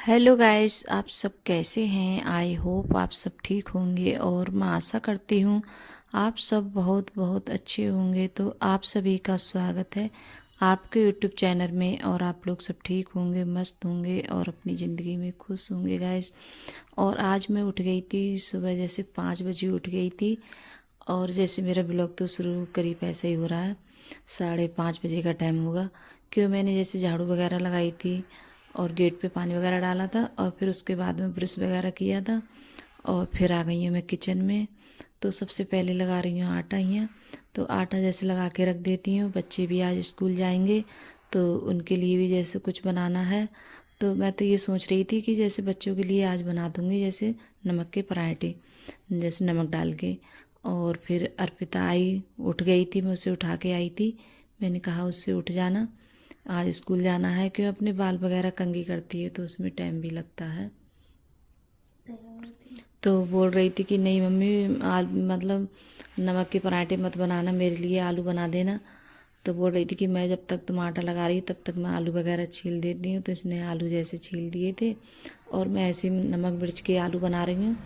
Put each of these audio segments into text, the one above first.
Hello guys, आप सब कैसे हैं। आई होप आप सब ठीक होंगे और मैं आशा करती हूँ आप सब बहुत बहुत अच्छे होंगे। तो आप सभी का स्वागत है आपके यूट्यूब चैनल में और आप लोग सब ठीक होंगे, मस्त होंगे और अपनी ज़िंदगी में खुश होंगे गाइस। और आज मैं उठ गई थी सुबह, जैसे 5 बजे उठ गई थी। और जैसे मेरा ब्लॉग तो शुरू करीब ऐसे ही हो रहा है, 5:30 बजे का टाइम होगा। क्यों, मैंने जैसे झाड़ू वगैरह लगाई थी और गेट पे पानी वगैरह डाला था और फिर उसके बाद में ब्रश वगैरह किया था और फिर आ गई हूँ मैं किचन में। तो सबसे पहले लगा रही हूँ आटा यहाँ। तो आटा जैसे लगा के रख देती हूँ, बच्चे भी आज स्कूल जाएंगे तो उनके लिए भी जैसे कुछ बनाना है। तो मैं तो ये सोच रही थी कि जैसे बच्चों के लिए आज बना दूँगी जैसे नमक के पराठे, जैसे नमक डाल के। और फिर अर्पिता आई, उठ गई थी, मैं उसे उठा के आई थी। मैंने कहा उससे उठ जाना, आज स्कूल जाना है। क्यों, अपने बाल वगैरह कंघी करती है तो उसमें टाइम भी लगता है। तो बोल रही थी कि नहीं मम्मी, मतलब नमक के पराठे मत बनाना, मेरे लिए आलू बना देना। तो बोल रही थी कि मैं जब तक तुम आटा लगा रही तब तक मैं आलू वगैरह छील देती हूँ। तो इसने आलू जैसे छील दिए थे और मैं ऐसे नमक मिर्च के आलू बना रही हूँ।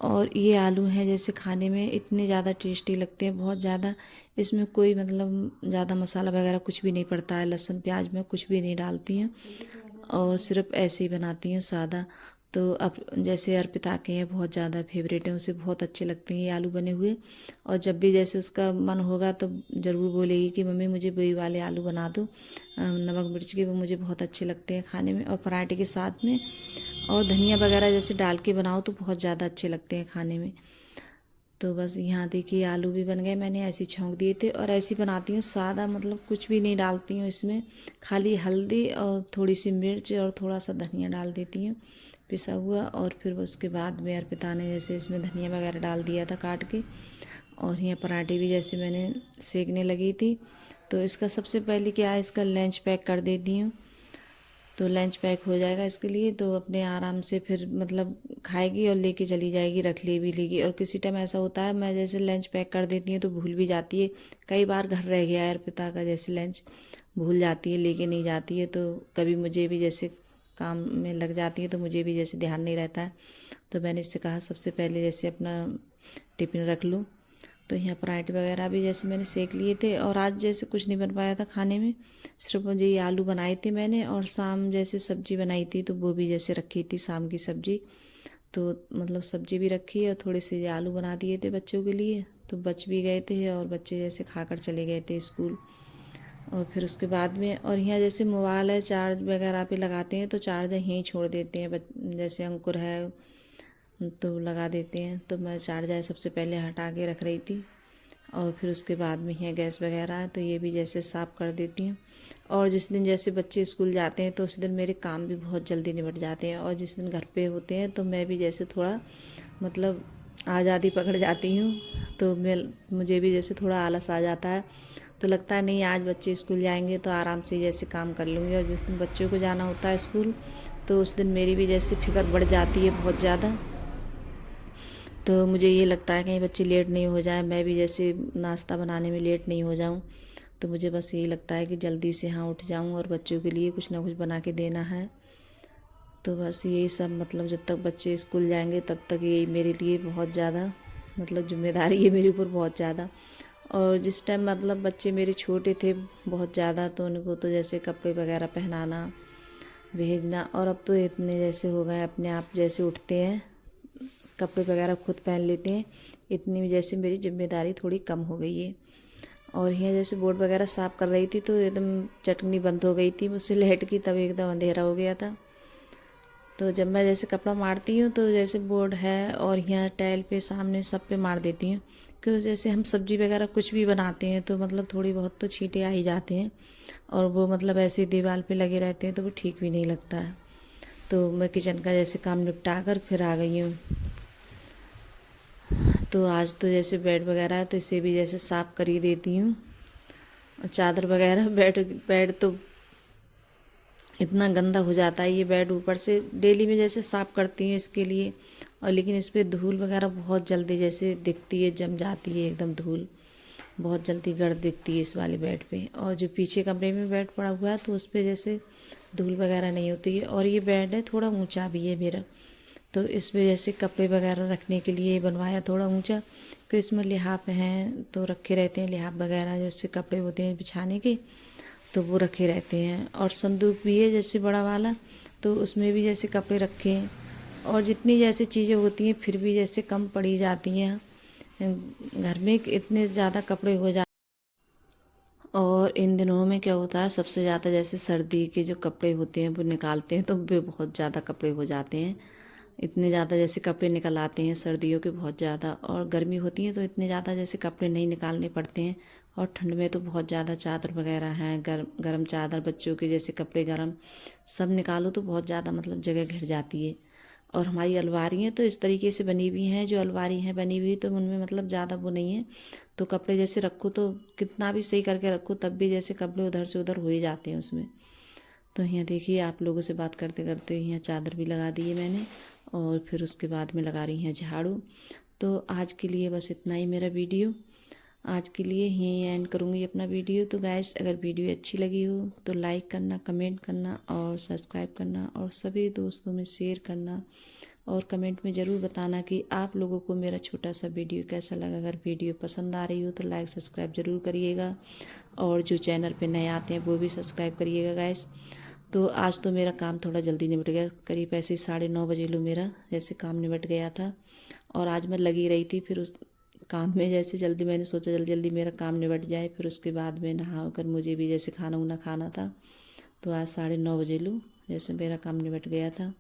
और ये आलू हैं जैसे खाने में इतने ज़्यादा टेस्टी लगते हैं, बहुत ज़्यादा। इसमें कोई मतलब ज़्यादा मसाला वगैरह कुछ भी नहीं पड़ता है, लहसुन प्याज में कुछ भी नहीं डालती हूँ और सिर्फ ऐसे ही बनाती हूँ सादा। तो अब जैसे अर्पिता के हैं बहुत ज़्यादा फेवरेट हैं, उसे बहुत अच्छे लगते हैं ये आलू बने हुए। और जब भी जैसे उसका मन होगा तो ज़रूर बोलेगी कि मम्मी मुझे वही वाले आलू बना दो नमक मिर्च के, वो मुझे बहुत अच्छे लगते हैं खाने में और पराठे के साथ में। और धनिया वगैरह जैसे डाल के बनाओ तो बहुत ज़्यादा अच्छे लगते हैं खाने में। तो बस यहाँ देखिए आलू भी बन गए, मैंने ऐसे ही छौंक दिए थे। और ऐसी बनाती हूँ सादा, मतलब कुछ भी नहीं डालती हूँ इसमें, खाली हल्दी और थोड़ी सी मिर्च और थोड़ा सा धनिया डाल देती हूँ पिसा हुआ। और फिर उसके बाद में अर्पिता ने जैसे इसमें धनिया वगैरह डाल दिया था काट के। और यहाँ पराठे भी जैसे मैंने सेकने लगी थी। तो इसका सबसे पहले क्या है, इसका लंच पैक कर देती हूँ। तो लंच पैक हो जाएगा इसके लिए, तो अपने आराम से फिर मतलब खाएगी और लेके चली जाएगी, रख ले भी लेगी। और किसी टाइम ऐसा होता है मैं जैसे लंच पैक कर देती हूँ तो भूल भी जाती है। कई बार घर रह गया है अर्पिता का जैसे लंच, भूल जाती है, लेके नहीं जाती है। तो कभी मुझे भी जैसे काम में लग जाती है तो मुझे भी जैसे ध्यान नहीं रहता है। तो मैंने इससे कहा सबसे पहले जैसे अपना टिफ़िन रख लूँ। तो यहाँ पराठे वगैरह भी जैसे मैंने सेक लिए थे। और आज जैसे कुछ नहीं बन पाया था खाने में, सिर्फ मुझे ये आलू बनाए थे मैंने। और शाम जैसे सब्जी बनाई थी तो वो भी जैसे रखी थी शाम की सब्जी। तो मतलब सब्जी भी रखी और थोड़े से ये आलू बना दिए थे बच्चों के लिए, तो बच भी गए थे और बच्चे जैसे खाकर चले गए थे स्कूल। और फिर उसके बाद में, और यहाँ जैसे मोबाइल है चार्ज वगैरह पे लगाते हैं तो चार्ज यहीं छोड़ देते हैं, जैसे अंकुर है तो लगा देते हैं। तो मैं चार्जर सबसे पहले हटा के रख रही थी। और फिर उसके बाद में यहाँ गैस वगैरह है तो ये भी जैसे साफ़ कर देती हूँ। और जिस दिन जैसे बच्चे स्कूल जाते हैं तो उस दिन मेरे काम भी बहुत जल्दी निपट जाते हैं। और जिस दिन घर पे होते हैं तो मैं भी जैसे थोड़ा मतलब आज़ादी पकड़ जाती हूँ। तो मुझे भी जैसे थोड़ा आलस आ जाता है। तो लगता है नहीं, आज बच्चे स्कूल जाएंगे तो आराम से जैसे काम कर लूँगी। और जिस दिन बच्चों को जाना होता है स्कूल तो उस दिन मेरी भी जैसे फिक्र बढ़ जाती है बहुत ज़्यादा। तो मुझे ये लगता है कहीं बच्चे लेट नहीं हो जाए, मैं भी जैसे नाश्ता बनाने में लेट नहीं हो जाऊं। तो मुझे बस यही लगता है कि जल्दी से हाँ उठ जाऊं और बच्चों के लिए कुछ ना कुछ बना के देना है। तो बस यही सब, मतलब जब तक बच्चे स्कूल जाएंगे तब तक यही मेरे लिए बहुत ज़्यादा मतलब जिम्मेदारी है मेरे ऊपर बहुत ज़्यादा। और जिस टाइम मतलब बच्चे मेरे छोटे थे बहुत ज़्यादा, तो उनको तो जैसे कपड़े वगैरह पहनाना भेजना। और अब तो इतने जैसे हो गए अपने आप जैसे उठते हैं, कपड़े वगैरह खुद पहन लेते हैं। इतनी भी जैसे मेरी जिम्मेदारी थोड़ी कम हो गई है। और यहाँ जैसे बोर्ड वगैरह साफ़ कर रही थी तो एकदम चटनी बंद हो गई थी मुझसे लेट की, तब एकदम अंधेरा हो गया था। तो जब मैं जैसे कपड़ा मारती हूँ तो जैसे बोर्ड है और यहाँ टाइल पे सामने सब पे मार देती हूँ। क्योंकि जैसे हम सब्जी वगैरह कुछ भी बनाते हैं तो मतलब थोड़ी बहुत तो छींटे आ ही जाते हैं। और वो मतलब ऐसे दीवार पे लगे रहते हैं तो वो ठीक भी नहीं लगता है। तो मैं किचन का जैसे काम निपटा कर फिर आ गई हूँ। तो आज तो जैसे बेड वगैरह है तो इसे भी जैसे साफ़ कर ही देती हूँ। और चादर वगैरह, बेड बेड तो इतना गंदा हो जाता है ये बेड, ऊपर से डेली में जैसे साफ़ करती हूँ इसके लिए। और लेकिन इस पर धूल वगैरह बहुत जल्दी जैसे दिखती है, जम जाती है एकदम धूल, बहुत जल्दी गर्द दिखती है इस वाले बेड पे। और जो पीछे कमरे में बेड पड़ा हुआ है तो उस पर जैसे धूल वगैरह नहीं होती है। और ये बेड है थोड़ा ऊंचा भी है मेरा, तो इस वजह से कपड़े वगैरह रखने के लिए बनवाया थोड़ा ऊंचा, तो इसमें लिहाफ हैं तो रखे रहते हैं लिहाफ वगैरह, जैसे कपड़े होते हैं बिछाने के तो वो रखे रहते हैं। और संदूक भी है जैसे बड़ा वाला, तो उसमें भी जैसे कपड़े रखे हैं। और जितनी जैसे चीज़ें होती हैं फिर भी जैसे कम पड़ी जाती हैं घर में, इतने ज़्यादा कपड़े हो जाते। और इन दिनों में क्या होता है, सबसे ज़्यादा जैसे सर्दी के जो कपड़े होते हैं वो निकालते हैं तो वे बहुत ज़्यादा कपड़े हो जाते हैं। इतने ज़्यादा जैसे कपड़े निकल आते हैं सर्दियों के बहुत ज़्यादा, और गर्मी होती है तो इतने ज़्यादा जैसे कपड़े नहीं निकालने पड़ते हैं। और ठंड में तो बहुत ज़्यादा चादर वगैरह हैं, गरम चादर, बच्चों के जैसे कपड़े गरम, सब निकालो तो बहुत ज़्यादा मतलब जगह घिर जाती है। और हमारी अलमारियाँ तो इस तरीके से बनी हुई हैं, जो अलमारी हैं बनी हुई तो उनमें मतलब ज़्यादा वो नहीं है, तो कपड़े जैसे रखो तो कितना भी सही करके रखो तब भी जैसे कपड़े उधर से उधर हो ही जाते हैं उसमें। तो यहाँ देखिए आप लोगों से बात करते करते यहाँ चादर भी लगा दी है मैंने, और फिर उसके बाद में लगा रही हैं झाड़ू। तो आज के लिए बस इतना ही मेरा वीडियो, आज के लिए यहीं एंड करूँगी अपना वीडियो। तो गाइस अगर वीडियो अच्छी लगी हो तो लाइक करना, कमेंट करना और सब्सक्राइब करना, और सभी दोस्तों में शेयर करना, और कमेंट में ज़रूर बताना कि आप लोगों को मेरा छोटा सा वीडियो कैसा लगा। अगर वीडियो पसंद आ रही हो तो लाइक सब्सक्राइब ज़रूर करिएगा, और जो चैनल पे नए आते हैं वो भी सब्सक्राइब करिएगा गाइस। तो आज तो मेरा काम थोड़ा जल्दी निपट गया, करीब ऐसे 9:30 लो मेरा जैसे काम निपट गया था। और आज मैं लगी रही थी फिर उस काम में, जैसे जल्दी मैंने सोचा जल्दी जल्दी मेरा काम निपट जाए, फिर उसके बाद में नहा कर मुझे भी जैसे खाना उना खाना था। तो आज 9:30 लो जैसे मेरा काम निपट गया था।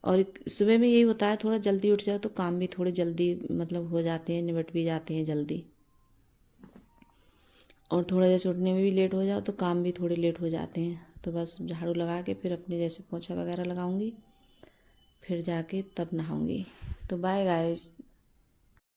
और सुबह में यही होता है, थोड़ा जल्दी उठ जाओ तो काम भी थोड़े जल्दी मतलब हो जाते हैं, निपट भी जाते हैं जल्दी। और थोड़ा जैसे उठने में भी लेट हो जाओ तो काम भी थोड़े लेट हो जाते हैं। तो बस झाड़ू लगा के फिर अपने जैसे पोछा वगैरह लगाऊंगी, फिर जाके तब नहाऊंगी। तो बाय गाइस।